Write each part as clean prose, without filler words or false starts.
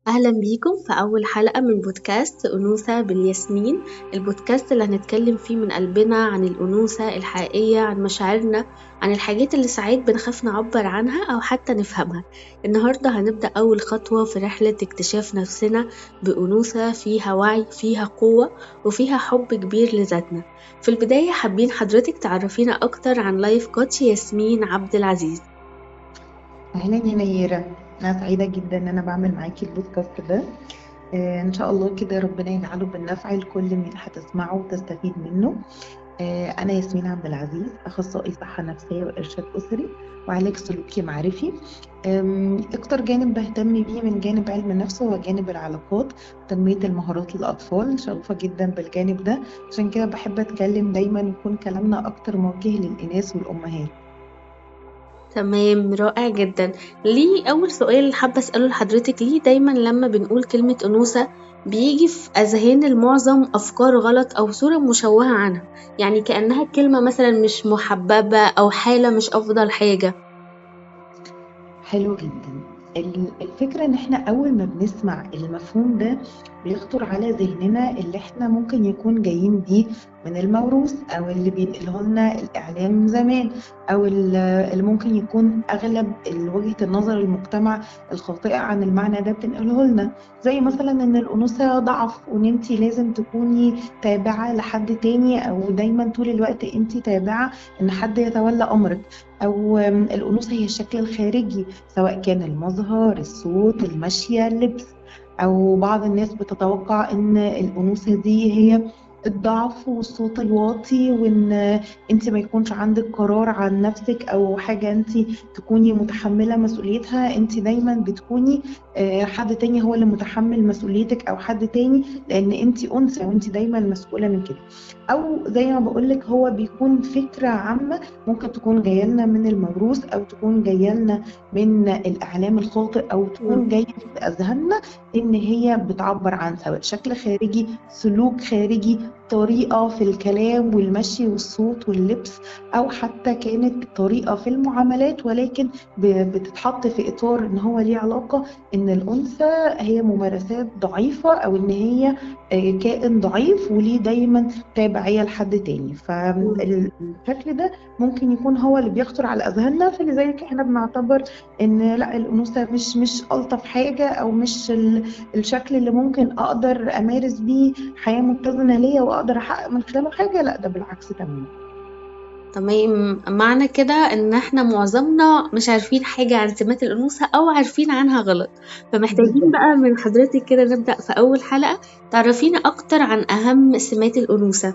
أهلا بيكم في أول حلقة من بودكاست أنوثة بالياسمين. البودكاست اللي هنتكلم فيه من قلبنا عن الأنوثة الحقيقية، عن مشاعرنا، عن الحاجات اللي ساعات بنخاف نعبر عنها أو حتى نفهمها. النهاردة هنبدأ أول خطوة في رحلة اكتشاف نفسنا بأنوثة فيها وعي، فيها قوة، وفيها حب كبير لذاتنا. في البداية حابين حضرتك تعرفينا أكتر عن لايف كوتش ياسمين عبد العزيز. أهلا يا نيرة. أنا سعيدة جدا إن أنا بعمل معاكي البودكاست ده. إن شاء الله كده ربنا يجعله بالنفع لكل من هتسمعه وتستفيد منه. أنا ياسمين عبد العزيز، أخصائي صحة نفسية وإرشاد أسري وعلاج سلوكي معرفي. أكتر جانب بهتم بيه من جانب علم النفس هو جانب العلاقات وتنمية المهارات للأطفال. شغوفة جدا بالجانب ده، عشان كده بحب أتكلم دايما يكون كلامنا أكتر موجه للإناث والأمهات. تمام، رائع جدا. ليه أول سؤال حابة أسأله لحضرتك، ليه دايما لما بنقول كلمة أنوثة بيجي في أذهان المعظم أفكار غلط أو صورة مشوهة عنها، يعني كأنها كلمة مثلا مش محببة أو حالة مش أفضل حاجة. حلو جدا. الفكرة ان احنا اول ما بنسمع المفهوم ده بيخطر على ذهننا اللي احنا ممكن يكون جايين بيه من الموروث، او اللي بينقله لنا الاعلام زمان، او اللي ممكن يكون اغلب وجهة النظر المجتمع الخاطئة عن المعنى ده بتنقله لنا. زي مثلا ان الانوثة ضعف، وان انت لازم تكوني تابعة لحد تاني، او دايما طول الوقت انت تابعة ان حد يتولى امرك. او الانوثة هي الشكل الخارجي، سواء كان المظهر، الصوت، المشية، اللبس. أو بعض الناس بتتوقع إن الأنوثة دي هي الضعف والصوت الواطي، وإن أنت ما يكونش عندك قرار عن نفسك أو حاجة أنت تكوني متحملة مسؤوليتها. أنت دايما بتكوني حد تاني هو اللي متحمل مسؤوليتك، أو حد تاني، لأن أنت أنثى وأنت دايما مسؤولة من كده. أو زي ما بقولك، هو بيكون فكرة عامة ممكن تكون جاية لنا من الموروث، أو تكون جاية لنا من الإعلام الخاطئ، أو تكون جاية في أذهاننا إن هي بتعبر عن سواء شكل خارجي، سلوك خارجي، طريقة في الكلام والمشي والصوت واللبس، أو حتى كانت طريقة في المعاملات، ولكن بتتحط في إطار إن هو ليه علاقة إن الأنثى هي ممارسات ضعيفة، أو إن هي كائن ضعيف وليه دايما تابعية لحد تاني. فالشكل ده ممكن يكون هو اللي بيخطر على أذهاننا، فلذلك احنا بنعتبر ان لا، الانوثه مش الطف حاجه، او مش الشكل اللي ممكن اقدر امارس بيه حياه متزنه ليا واقدر احقق من خلاله حاجه. لا، ده بالعكس تماما. تمام، معنى كده ان احنا معظمنا مش عارفين حاجة عن سمات الأنوثة او عارفين عنها غلط، فمحتاجين بالظبط. بقى من حضرتك كده نبدأ في أول حلقة تعرفينا أكتر عن أهم سمات الأنوثة.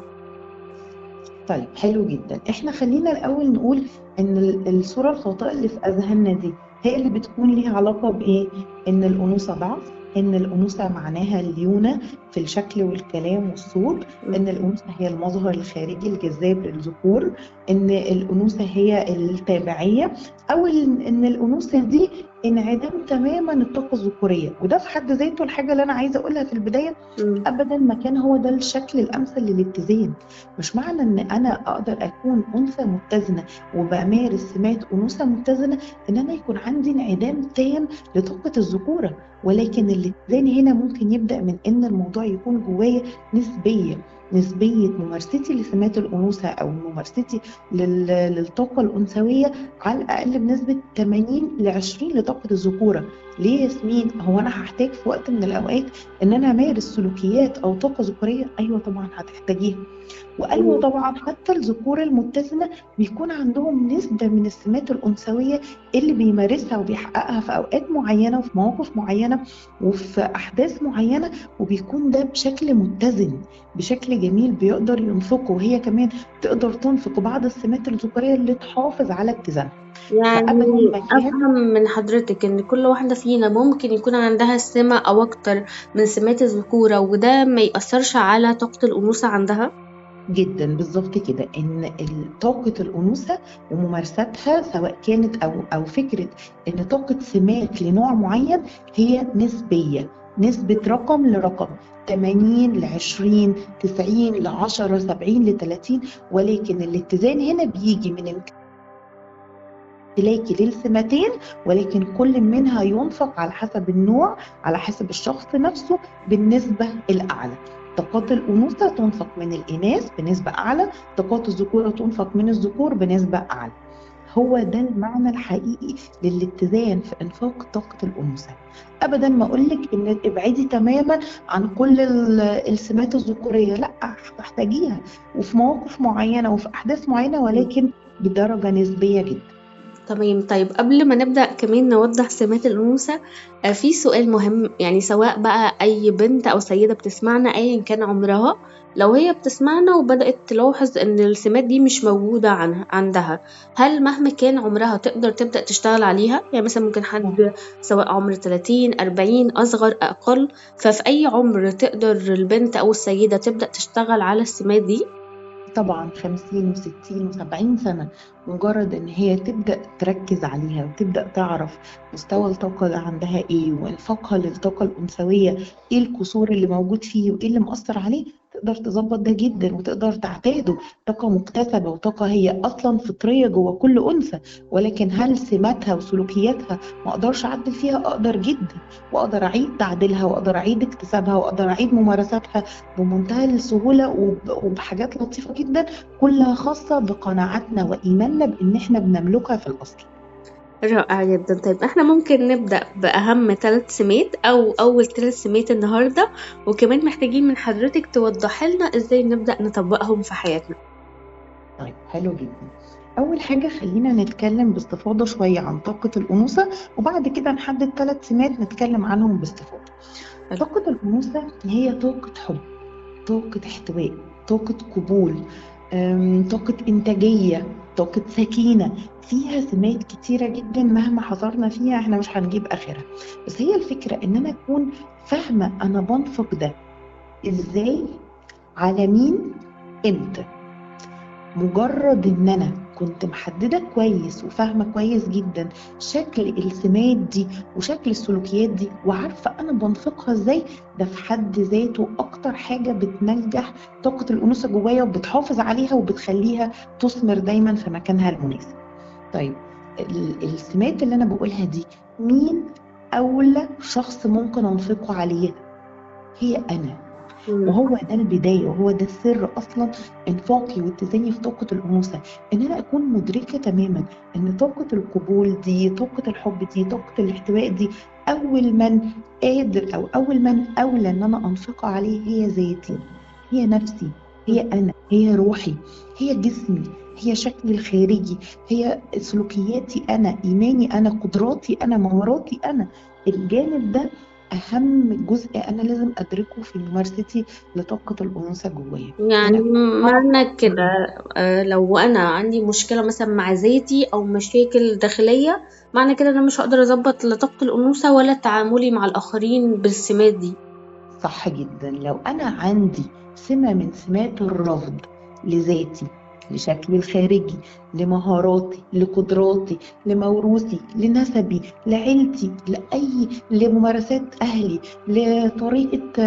طيب، حلو جدا. احنا خلينا الاول نقول ان الصوره الخاطئه اللي في اذهاننا دي هي اللي بتكون ليها علاقه بايه؟ ان الانوثه ضعف، ان الانوثه معناها الليونه في الشكل والكلام والصوت، ان الانوثه هي المظهر الخارجي الجذاب للذكور، ان الانوثه هي التابعيه، او ان الانوثه دي انعدام تماما الطاقه الذكوريه. وده في حد ذاته الحاجه اللي انا عايزه اقولها في البدايه، مم. ابدا ما كان هو ده الشكل الامثل للاتزان. مش معنى ان انا اقدر اكون انثى متزنه وبمارس سمات انوثه متزنه ان انا يكون عندي انعدام تام لطاقه الذكوره. ولكن الاتزان هنا ممكن يبدا من ان الموضوع يكون جوايا نسبيه ممارستي لسمات الانوثه، او ممارستي للطاقه الانثويه على الاقل بنسبه 80 ل 20 لطاقه الذكوره. ليه يا ياسمين؟ هو انا هحتاج في وقت من الاوقات ان انا امارس سلوكيات او طاقه ذكوريه؟ ايوه طبعا هتحتاجيها. وايوه مم. طبعا حتى الذكور المتزنه بيكون عندهم نسبه من السمات الانثويه اللي بيمارسها وبيحققها في اوقات معينه وفي مواقف معينه وفي احداث معينه، وبيكون ده بشكل متزن، بشكل جميل بيقدر ينفقه، وهي كمان تقدر تنفق بعض السمات الذكوريه اللي تحافظ على اتزانها. يعني فابدا ما كان. أفهم من حضرتك إن كل واحدة فينا ممكن يكون عندها سمة أو أكتر من سمات الذكورة، وده ما يأثرش على طاقة الأنوثة عندها؟ جدا بالظبط كده، ان طاقه الانوثه وممارستها سواء كانت او فكره ان طاقه سمات لنوع معين هي نسبيه، نسبه رقم لرقم، 80 ل 20، 90 ل 10، 70 ل 30. ولكن الاتزان هنا بيجي من امتلاكي للسمتين، ولكن كل منها ينفق على حسب النوع، على حسب الشخص نفسه بالنسبة الأعلى. طاقات الأنوثة تنفق من الإناث بنسبة أعلى، طاقات الذكورة تنفق من الذكور بنسبة أعلى. هو ده المعنى الحقيقي للاتزان في انفاق طاقة الأنوثة. ابدا ما اقولك ان ابعدي تماما عن كل السمات الذكورية، لا، هتحتاجيها وفي مواقف معينة وفي احداث معينة، ولكن بدرجة نسبية جدا. تمام. طيب قبل ما نبدأ كمان نوضح سمات الأنوثة، في سؤال مهم، يعني سواء بقى أي بنت أو سيدة بتسمعنا أيا كان عمرها، لو هي بتسمعنا وبدأت تلاحظ إن السمات دي مش موجودة عندها، هل مهما كان عمرها تقدر تبدأ تشتغل عليها؟ يعني مثلا ممكن حد سواء عمر 30 40 أصغر أقل، ففي أي عمر تقدر البنت أو السيدة تبدأ تشتغل على السمات دي؟ طبعا 50 و60 و70 سنة، مجرد ان هي تبدأ تركز عليها وتبدأ تعرف مستوى الطاقة اللي عندها ايه، وانفاقها للطاقة الأنثوية ايه القصور اللي موجود فيه وايه اللي مؤثر عليه، تقدر تظبط ده جدا وتقدر تعتاده. طاقة مكتسبة وطاقة هي أصلا فطرية جوه كل أنثى، ولكن هل سماتها وسلوكياتها ما أقدرش أعدل فيها؟ أقدر جدا، وأقدر أعيد تعديلها، وأقدر أعيد اكتسابها، وأقدر أعيد ممارساتها بمنتهى السهولة وبحاجات لطيفة جدا، كلها خاصة بقناعاتنا وإيماننا بإن إحنا بنملكها في الأصل. رائع جدا. طيب احنا ممكن نبدأ بأهم 3 سمات أو أول 3 سمات النهاردة، وكمان محتاجين من حضرتك توضح لنا ازاي نبدأ نطبقهم في حياتنا. طيب حلو جدا. أول حاجة خلينا نتكلم باستفاضة شوية عن طاقة الأنوثة، وبعد كده نحدد 3 سمات نتكلم عنهم باستفاضة. حلو. طاقة الأنوثة هي طاقة حب، طاقة احتواء، طاقة قبول، طاقة إنتاجية، طاقة سكينة. فيها سمات كتيرة جدا مهما حصرنا فيها احنا مش هنجيب آخرها. بس هي الفكرة إن أنا أكون فاهمة أنا بنفق ده إزاي، على مين، إمتى. مجرد ان انا كنت محدده كويس وفاهمه كويس جدا شكل السمات دي وشكل السلوكيات دي، وعارفه انا بنفقها ازاي، ده في حد ذاته اكتر حاجه بتنجح طاقه الانوثه جوايا وبتحافظ عليها وبتخليها تثمر دايما في مكانها المناسب. طيب السمات اللي انا بقولها دي، مين اولى شخص ممكن انفقه عليه؟ هي انا. مم. وهو ده البداية، وهو ده السر أصلا إنفاقي واتزاني في طاقة الأنوثة، إن أنا أكون مدركة تماما إن طاقة القبول دي، طاقة الحب دي، طاقة الاحتواء دي، أول من قادر أو أول من أولى إن أنا أنفق عليه هي ذاتي، هي نفسي، هي أنا، هي روحي، هي جسمي، هي شكلي الخارجي، هي سلوكياتي أنا، إيماني أنا، قدراتي أنا، مهاراتي أنا. الجانب ده أهم جزء أنا لازم أدركه في ممارستي لطاقة الأنوثة جوايا. يعني أنا معنى كده، أعرف. لو أنا عندي مشكلة مثلا مع ذاتي أو مشاكل داخلية، معنى كده أنا مش هقدر أظبط لا طاقة الأنوثة ولا تعاملي مع الآخرين بالسمات دي. صح جدا. لو أنا عندي سمة من سمات الرفض لذاتي، لشكلي الخارجي، لمهاراتي، لقدراتي، لموروثي، لنسبي، لعيلتي، لممارسات أهلي، لطريقة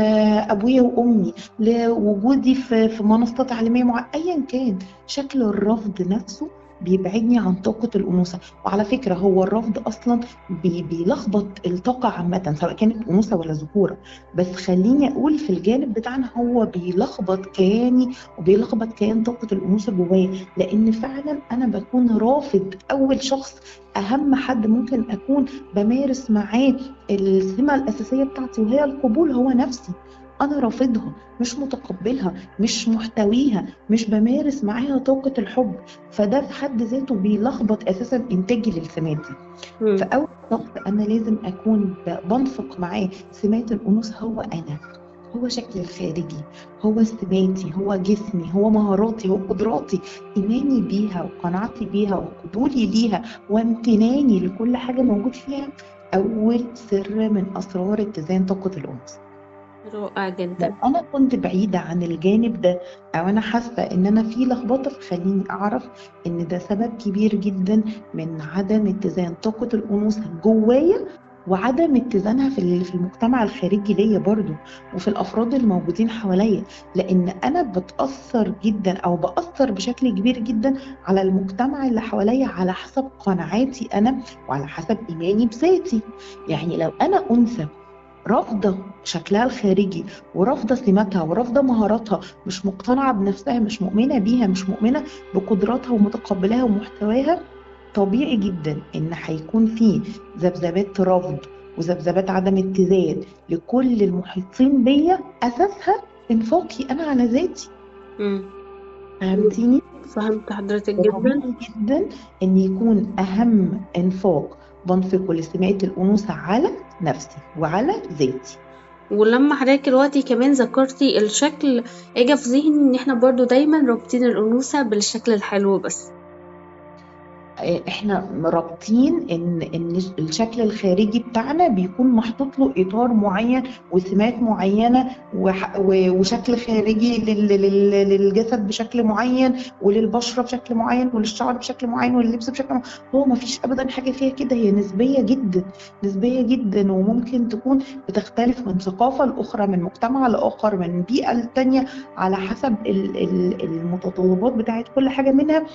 أبويا وأمي، لوجودي في منصة تعليمية أيا كان، شكل الرفض نفسه بيبعدني عن طاقة الأنوثة. وعلى فكرة هو الرفض أصلا بيلخبط الطاقة عامة، سواء كانت أنوثة ولا ذكورة. بس خليني اقول في الجانب بتاعنا هو بيلخبط كياني وبيلخبط كيان طاقة الأنوثة جوايا، لأن فعلا أنا بكون رافض أول شخص، أهم حد ممكن أكون بمارس معاه السمة الأساسية بتاعتي وهي القبول، هو نفسي. أنا رافضها، مش متقبلها، مش محتويها، مش بمارس معاها طاقة الحب. فده في حد ذاته بيلخبط أساسا إنتاجي للسمات دي. مم. فأول شخص أنا لازم أكون بنفق معاه سمات الأنوثة هو أنا، هو شكلي الخارجي، هو سماتي، هو جسمي، هو مهاراتي، هو قدراتي، إيماني بيها وقناعتي بيها وقبولي ليها وامتناني لكل حاجة موجود فيها. أول سر من أسرار اتزان طاقة الأنوثة. رائع لو جدا. انا كنت بعيدة عن الجانب ده، او انا حاسة ان انا في لخبطة، فخليني اعرف ان ده سبب كبير جدا من عدم اتزان طاقة الانوثة جوايا وعدم اتزانها في المجتمع الخارجي ليا برضو، وفي الافراد الموجودين حواليا، لان انا بتاثر جدا او باثر بشكل كبير جدا على المجتمع اللي حواليا على حسب قناعاتي انا وعلى حسب ايماني بذاتي. يعني لو انا انثى رافضه شكلها الخارجي ورافضه سماتها ورافضه مهاراتها، مش مقتنعه بنفسها، مش مؤمنه بيها، مش مؤمنه بقدراتها ومتقبلاها ومحتواها، طبيعي جدا ان هيكون في ذبذبات رفض وذبذبات عدم اتزان لكل المحيطين بيا، اساسها انفاقي انا على ذاتي. مم. فهمتيني؟ فهمت حضرتك جدا. طبيعي جدا ان يكون اهم انفاق بنفقه لسمات الانوثه على نفسي وعلى ذاتي. ولما حضرتك دلوقتي كمان ذكرتي الشكل، اجى في ذهني ان احنا برضو دايما رابطين الأنوثة بالشكل الحلو بس. احنا رابطين ان الشكل الخارجي بتاعنا بيكون محطوط له اطار معين وسمات معينه وشكل خارجي للجسد بشكل معين، وللبشره بشكل معين، وللشعر بشكل معين، ولللبس بشكل معين. هو ما فيش ابدا حاجه فيها كده، هي نسبيه جدا، نسبيه جدا، وممكن تكون بتختلف من ثقافه لاخرى، من مجتمع لاخر، من بيئه لتانيه، على حسب المتطلبات بتاعت كل حاجه منها.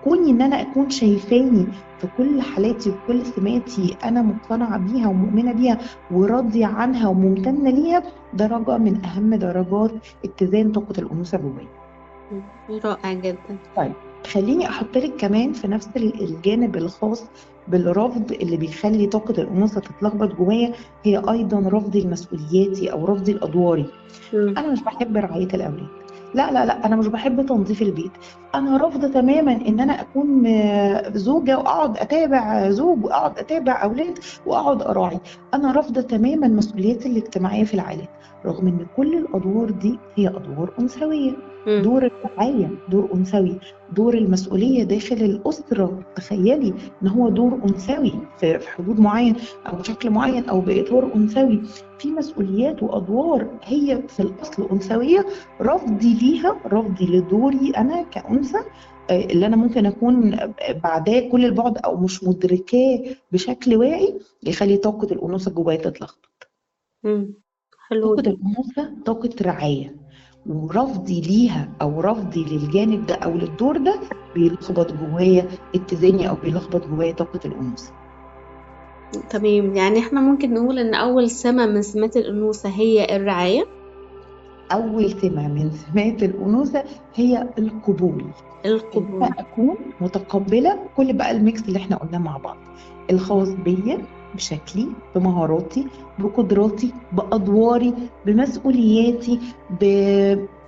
كوني ان انا اكون شايفاني في كل حالاتي وكل سماتي انا مقتنعه بيها ومؤمنه بيها وراضيه عنها وممتنه ليها، درجه من اهم درجات اتزان طاقه الانوثه جوايا. رائع جدا. طيب خليني احط لك كمان في نفس الجانب الخاص بالرفض اللي بيخلي طاقه الانوثه تتلخبط جوايا، هي ايضا رفض المسؤولياتي او رفض الادواري. مم. انا مش بحب رعايه الاولاد، لا لا لا، انا مش بحب تنظيف البيت، انا رافضه تماما ان انا اكون زوجه واقعد اتابع زوج واقعد اتابع اولاد واقعد اراعي، انا رافضه تماما مسؤولياتي الاجتماعيه في العائله، رغم ان كل الادوار دي هي ادوار انثويه. مم. دور الرعايه دور انثوي، دور المسؤوليه داخل الاسره تخيلي ان هو دور انثوي في حدود معين او بشكل معين او باطار انثوي، في مسؤوليات وادوار هي في الاصل انثويه، رفضي ليها، رفضي لدوري انا كانثى اللي انا ممكن اكون بعداه كل البعد او مش مدركاه بشكل واعي، يخلي طاقه الانوثه جوايا تتلخبط. مم. حلو طاقه جدا. الانوثه طاقه رعايه، ورفضي ليها او رفضي للجانب ده او للدور ده بيلخبط جوايا اتزاني او بيلخبط جوايا طاقه الانوثه. تمام، يعني احنا ممكن نقول ان اول سمة من سمات الأنوثة هي الرعاية. أول سمة من سمات الأنوثة هي القبول، إن أنا القبول. أكون متقبلة كل بقى الميكس اللي إحنا قلناه مع بعض، الخاص بيا، بشكلي، بمهاراتي، بقدراتي، بأدواري، بمسؤولياتي،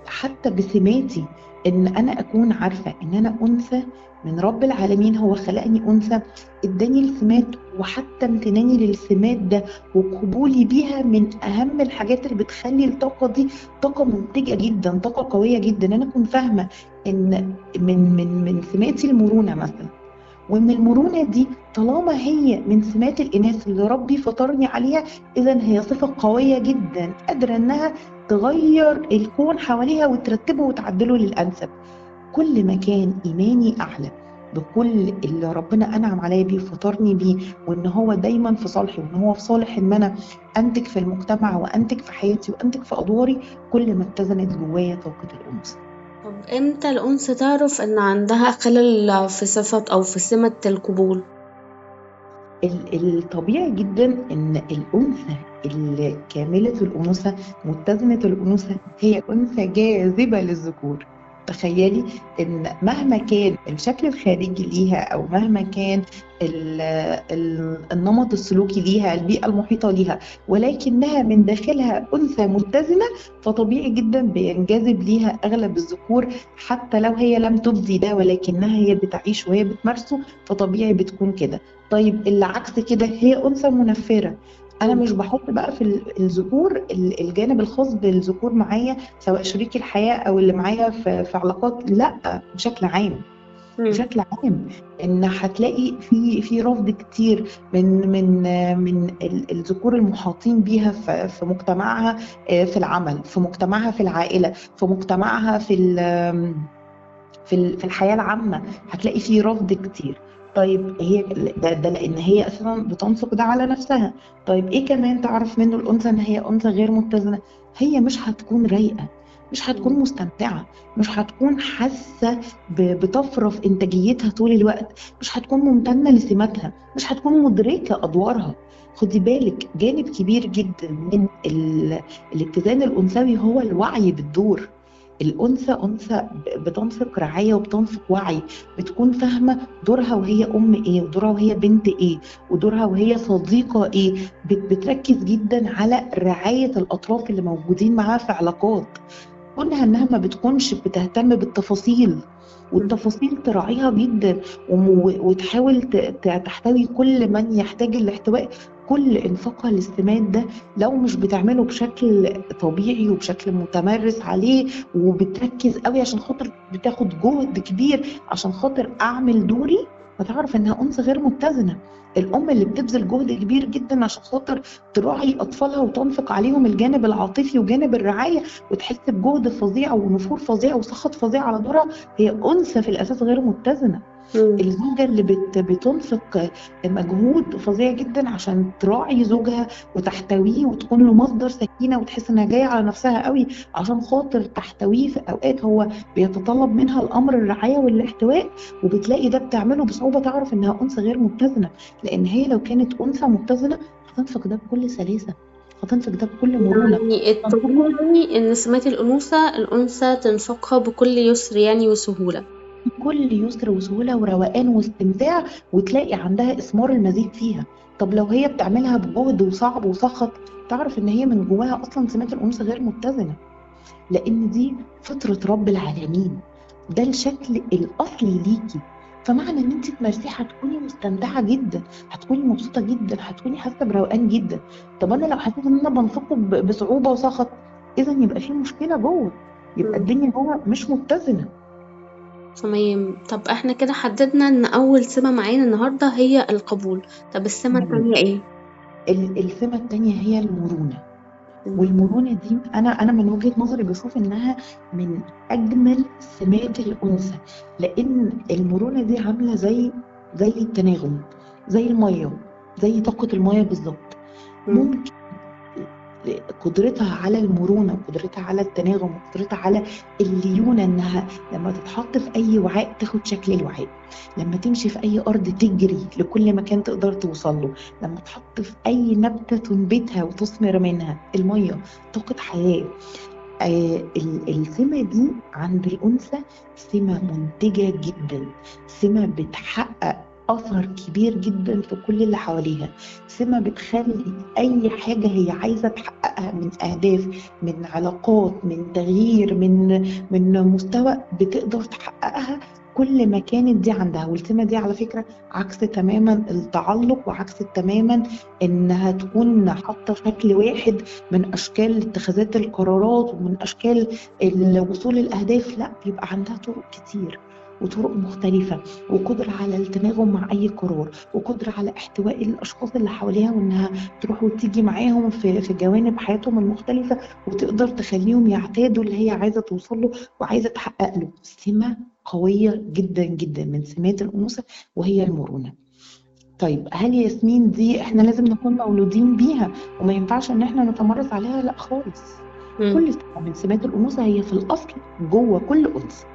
حتى بسماتي، إن أنا أكون عارفة إن أنا أنثى من رب العالمين، هو خلقني أنثى، إداني السمات، وحتى امتناني للسمات ده وقبولي بيها من أهم الحاجات اللي بتخلي الطاقة دي طاقة منتجة جدا، طاقة قوية جدا. أنا أكون فاهمة إن من سماتي المرونة مثلا، وإن المرونة دي طالما هي من سمات الإناث اللي ربي فطرني عليها، إذا هي صفة قوية جدا قادرة إنها تغير الكون حواليها وترتبه وتعدله للأنسب. كل ما كان إيماني أعلى بكل اللي ربنا أنعم عليا بيه وفطرني بيه، وإن هو دايما في صالحي، وإن هو في صالح إن أنا أنتج في المجتمع وأنتج في حياتي وأنتج في أدواري، كل ما اتزنت جوايا طاقة الأنوثة. طب امتى الأنثى تعرف ان عندها خلل في صفة او في سمة القبول؟ الطبيعي جدا ان الانثى الكامله الانوثه متزنه الانوثه هي انثى جاذبه للذكور. تخيلي ان مهما كان الشكل الخارجي ليها او مهما كان النمط السلوكي ليها، البيئه المحيطه ليها، ولكنها من داخلها انثى متزنه، فطبيعي جدا بينجذب ليها اغلب الذكور، حتى لو هي لم تبدي ده ولكنها هي بتعيش وهي بتمارسه، فطبيعي بتكون كده. طيب اللي عكس كده هي أنثى منفرة. أنا مم. مش بحط بقى في الذكور الجانب الخاص بالذكور معايا، سواء شريك الحياة أو اللي معايا في علاقات، لا، بشكل عام، مم. بشكل عام، ان هتلاقي في رفض كتير من الذكور المحاطين بيها في مجتمعها، في العمل، في مجتمعها، في العائلة، في مجتمعها، في الحياة العامة، هتلاقي فيه رفض كتير. طيب هي ده لان هي اساسا بتنفق ده على نفسها. طيب ايه كمان تعرف منه الانثى ان هي انثى غير متزنه؟ هي مش هتكون رايقه، مش هتكون مم. مستمتعه، مش هتكون حاسه بطفره في انتاجيتها طول الوقت، مش هتكون ممتنه لسماتها، مش هتكون مدركه ادوارها. خدي بالك جانب كبير جدا من الاتزان الانثوي هو الوعي بالدور. الأنثى بتنفق رعاية وبتنفق وعي، بتكون فاهمة دورها وهي أم إيه، ودورها وهي بنت إيه، ودورها وهي صديقة إيه. بتركز جدا على رعاية الأطراف اللي موجودين معاها في علاقات. كونها إنها ما بتكونش بتهتم بالتفاصيل، مم. والتفاصيل تراعيها جدا، وتحاول تحتوي كل من يحتاج الاحتواء. كل انفاقها للسمات ده لو مش بتعمله بشكل طبيعي وبشكل متمرس عليه، وبتركز قوي عشان خاطر بتاخد جهد كبير عشان خاطر اعمل دوري، فتعرف انها انثى غير متزنه. الام اللي بتبذل جهد كبير جدا عشان خاطر تراعي اطفالها وتنفق عليهم الجانب العاطفي وجانب الرعايه، وتحس بجهد فظيع ونفور فظيع وسخط فظيع على دورها، هي انثى في الاساس غير متزنه. مم. الزوجة اللي بتنفق مجهود فظيع جدا عشان تراعي زوجها وتحتويه وتكون له مصدر سكينة، وتحس انها جاية على نفسها قوي عشان خاطر تحتويه في اوقات هو بيتطلب منها الامر الرعاية والاحتواء، وبتلاقي ده بتعمله بصعوبة، تعرف انها انثى غير متزنة. لان هي لو كانت انثى متزنة هتنفق ده بكل سلاسة، هتنفق ده بكل مرونة. يعني الطبيعي إن سمات الأنثى تنفقها بكل يسر يعني وسهولة. بكل يسر وسهولة وروقان واستمتاع، وتلاقي عندها إثمار المزيد فيها. طب لو هي بتعملها بجهد وصعب وسخط، تعرف إن هي من جواها أصلا سمات الأنثى غير متزنة. لأن دي فطرة رب العالمين، ده الشكل الأصلي ليكي. فمعنى إن أنت تمارسيه هتكوني مستمتعة جدا، هتكوني مبسوطة جدا، هتكوني حاسة بروقان جدا. طب أنا لو حسيت إن أنا بنفقه بصعوبة وسخط، إذا يبقى في مشكلة جوه، يبقى مم. الدنيا جوه مش متزنة. تمام. طب احنا كده حددنا إن أول سمة معانا النهاردة هي القبول. طب السمة التانية ايه؟ السمة التانية هي المرونة. مم. والمرونة دي أنا من وجهة نظري بشوف إنها من أجمل سمات الأنثى. لأن المرونة دي عاملة زي التناغم، زي المية، زي طاقة المية بالظبط. مم. ممكن قدرتها على المرونة وقدرتها على التناغم وقدرتها على الليونة، انها لما تتحط في اي وعاء تاخد شكل الوعاء، لما تمشي في اي ارض تجري لكل مكان تقدر توصل له، لما تحط في اي نبتة تنبتها وتثمر منها. المية طاقة حياة. السمة دي عند الأنثى سمة منتجة جدا، سمة بتحقق أثر كبير جدا في كل اللي حواليها، سمة بتخلي أي حاجة هي عايزة تحققها من أهداف، من علاقات، من تغيير، من مستوى، بتقدر تحققها كل ما كانت دي عندها. والسمة دي على فكرة عكس تماما التعلق، وعكس تماما إنها تكون حاطة شكل واحد من اشكال اتخاذات القرارات ومن اشكال الوصول للاهداف. لا، بيبقى عندها طرق كتير وطرق مختلفة، وقدرة على التناغم مع أي قرار، وقدرة على احتواء الأشخاص اللي حواليها، وإنها تروح وتيجي معاهم في جوانب حياتهم المختلفة، وتقدر تخليهم يعتادوا اللي هي عايزة توصل له وعايزة تحقق له. سمة قوية جدا جدا من سمات الأنوثة وهي المرونة. طيب هل ياسمين دي احنا لازم نكون مولودين بيها وما ينفعش ان احنا نتمرس عليها؟ لا خالص. مم. كل سمة من سمات الأنوثة هي في الأصل جوه كل أنثى.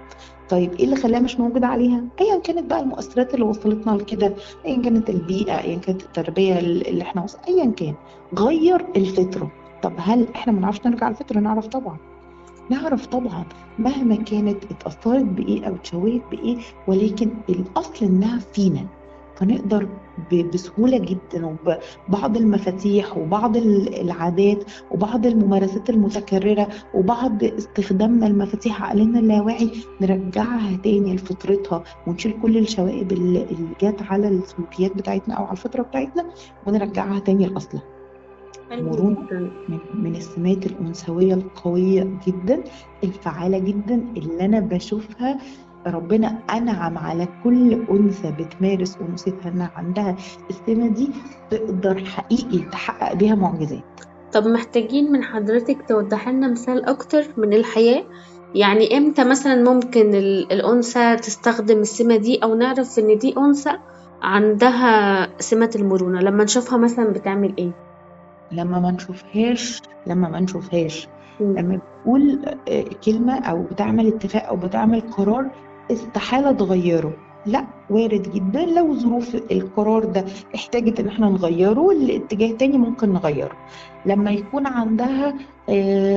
طيب ايه اللي خلاها مش موجودة عليها؟ ايا كانت بقى المؤثرات اللي وصلتنا لكده، ايا كانت البيئة، ايا كانت التربية اللي احنا ايا كان، غير الفطرة. طب هل احنا ما نعرفش نرجع الفطرة؟ نعرف طبعا، نعرف طبعا، مهما كانت اتأثرت بإيه أو اتشوهت بإيه، ولكن الأصل إنها فينا. فنقدر بسهولة جدا وبعض المفاتيح وبعض العادات وبعض الممارسات المتكررة وبعض استخدامنا المفاتيح عقلنا اللاواعي نرجعها تاني لفطرتها، ونشيل كل الشوائب اللي جات على السلوكيات بتاعتنا أو على الفطرة بتاعتنا، ونرجعها تاني لأصلها. حلو مرونة جدا. من السمات الأنثوية القوية جدا، الفعالة جدا، اللي أنا بشوفها ربنا أنعم على كل أنثى بتمارس أنوثتها إنها عندها السمة دي، تقدر حقيقي تحقق بيها معجزات. طب محتاجين من حضرتك توضح لنا مثال أكتر من الحياة. يعني امتى مثلا ممكن الأنثى تستخدم السمة دي أو نعرف إن دي أنثى عندها سمة المرونة لما نشوفها مثلا بتعمل ايه؟ لما ما نشوفهاش مم. لما بتقول كلمة أو بتعمل اتفاق أو بتعمل قرار استحالة تغيره. لا، وارد جدا لو ظروف القرار ده احتاجت ان احنا نغيره لاتجاه تاني ممكن نغيره. لما يكون عندها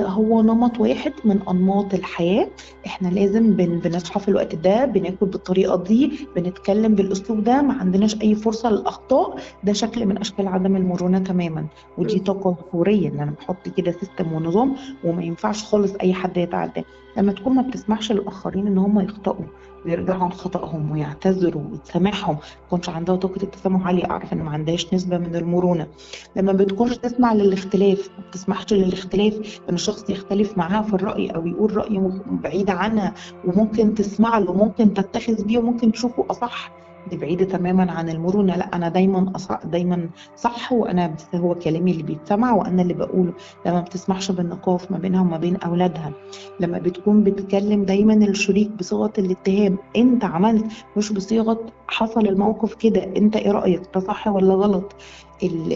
هو نمط واحد من أنماط الحياة، احنا لازم بنصحى في الوقت ده، بناكل بالطريقة دي، بنتكلم بالأسلوب ده، ما عندناش أي فرصة للأخطاء. ده شكل من أشكال عدم المرونة تماما. ودي مم. طاقة ظهورية ان انا بحط كده سيستم ونظام وما ينفعش خالص اي حد يتعداه. لما تكون ما بتسمحش للاخرين ان هم يخطئوا ويرجعوا عن خطأهم ويعتذروا وتسامحهم، ما تكونش عندها طاقة التسامح عالية، اعرف ان ما عندهاش نسبة من المرونة. لما بتكونش تسمع للاختلاف، ما بتسمحش للاختلاف، ان الشخص يختلف معاها في الرأي او يقول رأي بعيد عنها وممكن تسمع له وممكن تتخذ بيه وممكن تشوفه اصح، دي بعيدة تماما عن المرونة. لا، أنا دايما دايما صح، وأنا بس هو كلامي اللي بيتسمع وأنا اللي بقوله. لما بتسمحش بالنقاش ما بينها وما بين أولادها. لما بتكون بتكلم دايما الشريك بصيغة الاتهام، أنت عملت، مش بصيغة حصل الموقف كده، أنت إيه رأيك، ده صح ولا غلط.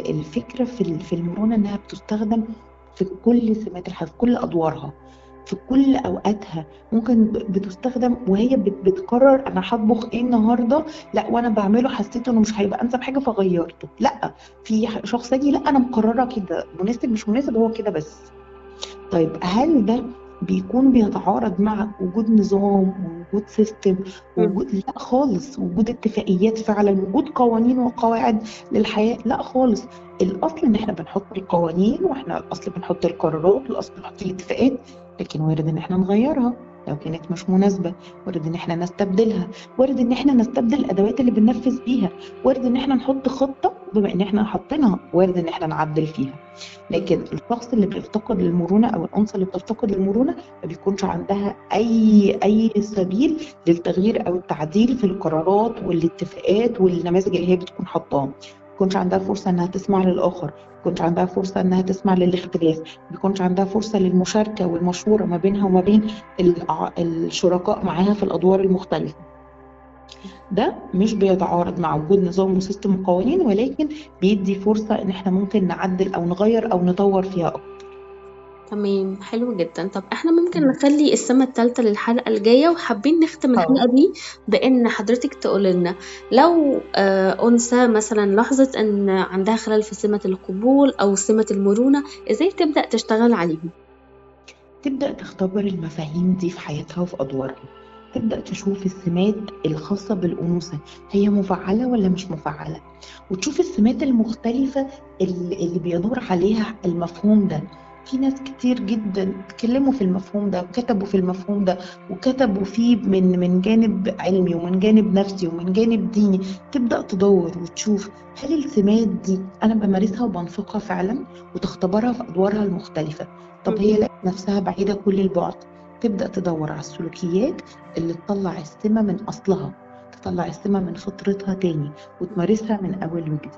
الفكرة في المرونة إنها بتستخدم في كل سمات الحياة، في كل أدوارها، في كل أوقاتها. ممكن بتستخدم وهي بتقرر أنا هطبخ إيه النهاردة. لا، وانا بعمله حسيت انه مش هيبقى انسب حاجه فغيرته. لا، في شخص يجي لا انا مقرره كده، مناسب مش مناسب هو كده بس. طيب هل ده بيكون بيتعارض مع وجود نظام ووجود سيستم مم. ووجود؟ لا خالص. وجود اتفاقيات فعلا، وجود قوانين وقواعد للحياة؟ لا خالص. الأصل إن إحنا بنحط القوانين، وإحنا الأصل بنحط القرارات، والأصل بنحط الاتفاقات. لكن وارد إن إحنا نغيرها لو كانت مش مناسبة. وارد إن إحنا نستبدلها. وارد إن إحنا نستبدل الأدوات اللي بننفذ بيها. وارد إن إحنا نحط خطة بما إن إحنا حاطينها، وارد إن إحنا نعدل فيها. مم. لكن الشخص اللي بيفتقد المرونة أو الأنثى اللي بتفتقد المرونة ما بيكونش عندها أي سبيل للتغيير أو التعديل في القرارات والاتفاقات والنماذج اللي هي بتكون حطاها. ما بيكونش عندها فرصة إنها تسمع للآخر، ما بيكونش عندها فرصة إنها تسمع للاختلاف، ما بيكونش عندها فرصة للمشاركة والمشورة ما بينها وما بين الشركاء معاها في الأدوار المختلفة. ده مش بيتعارض مع وجود نظام وسيستم وقوانين، ولكن بيدي فرصة ان احنا ممكن نعدل او نغير او نطور فيها اكتر. تمام، حلو جدا. طب احنا ممكن نخلي السمة التالتة للحلقة الجاية، وحابين نختم الحلقة اه، دي بأن حضرتك تقول لنا لو أنثى مثلا لاحظت أن عندها خلل في سمة القبول أو سمة المرونة، إزاي تبدأ تشتغل عليهم؟ تبدأ تختبر المفاهيم دي في حياتها وفي أدوارها. تبدأ تشوف السمات الخاصة بالأنوثة هي مفعلة ولا مش مفعلة، وتشوف السمات المختلفة اللي بيدور عليها المفهوم ده. في ناس كتير جدا اتكلموا في المفهوم ده وكتبوا في المفهوم ده وكتبوا فيه من جانب علمي ومن جانب نفسي ومن جانب ديني. تبدأ تدور وتشوف هل السمات دي أنا بمارسها وبنفقها فعلا، وتختبرها في أدوارها المختلفة. طب هي لقت نفسها بعيدة كل البعد، تبدأ تدور على السلوكيات اللي تطلع السمة من أصلها، تطلع السمة من فطرتها تاني وتمارسها من أول وجديد.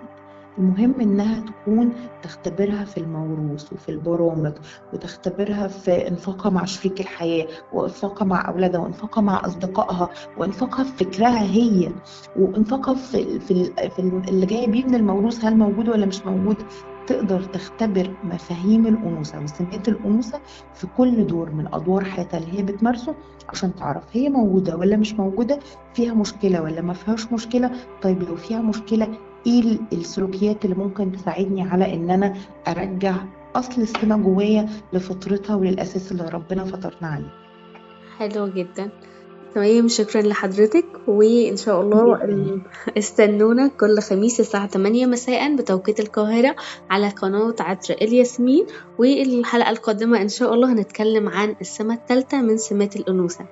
المهم إنها تكون تختبرها في الموروث وفي البرامج، وتختبرها في إنفاقها مع شريك الحياة، وإنفاقها مع أولادها، وإنفاقها مع أصدقائها، وإنفاقها في فكرها هي، وإنفاقها في اللي جاي بيه من الموروث، هل موجود ولا مش موجود. تقدر تختبر مفاهيم الأنوثة وسمات الأنوثة في كل دور من أدوار حياتها اللي هي بتمارسه، عشان تعرف هي موجودة ولا مش موجودة، فيها مشكلة ولا ما فيهاش مشكلة. طيب لو فيها مشكلة، ايه السلوكيات اللي ممكن تساعدني على ان انا ارجع اصل السمة جوايا لفطرتها وللاساس اللي ربنا فطرنا عليه. حلو جدا. تمام، شكرا لحضرتك، وإن شاء الله جدا. استنونا كل خميس الساعة 8 مساء بتوقيت القاهرة على قناة عطر الياسمين. والحلقة القادمة إن شاء الله هنتكلم عن السمة الثالثة من سمات الأنوثة.